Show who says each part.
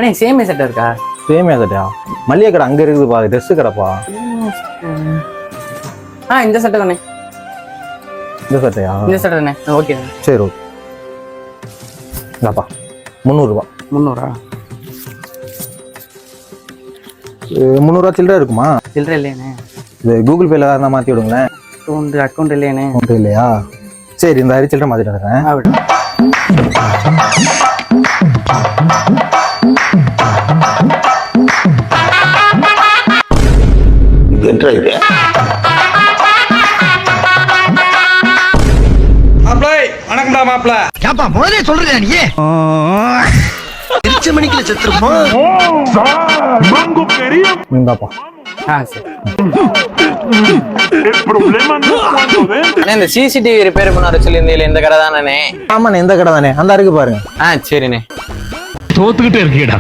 Speaker 1: அண்ணே சேமே சட்டை இருக்கா?
Speaker 2: சேமியா சட்டையா? மல்லிகை கடை அங்க இருக்குதுப்பா, ட்ரெஸ் கடைப்பா.
Speaker 1: இந்த சட்டை தானே.
Speaker 2: இந்த சட்டையா?
Speaker 1: இந்த சட்டை தானே. ஓகே
Speaker 2: சரி ஓகே. இந்தாப்பா 300 ரூபா.
Speaker 1: 300?
Speaker 2: 300 ரூபா சில்லறை இருக்குமா?
Speaker 1: சில்லறை இல்லையாண்ணே.
Speaker 2: இது கூகுள் பேல இருந்தா மாத்தி விடுங்களேன்.
Speaker 1: அக்கௌண்ட் இல்லையாண்ணே.
Speaker 2: அக்கௌண்ட் இல்லையா? சரி இந்த சில்லறை மாத்திட்டு வரேன்.
Speaker 3: வணக்கம்டா மாப்ள.
Speaker 4: ஏப்பா முதலே சொல்றியா நீ? திருச்சி மணிக்குல செத்துறோம்.
Speaker 2: இந்தாப்பா.
Speaker 1: சரி. இந்த சிசிடிவி ரிப்பேர் பண்ண வர சொல்லியிருந்தீங்க, இந்த கடை தானே?
Speaker 2: ஆமாண்ணே இந்த கடை தானே, அந்த இருக்கு பாருங்க.
Speaker 1: சரிண்ணே.
Speaker 3: தோத்துக்கிட்டே இருக்கீடா.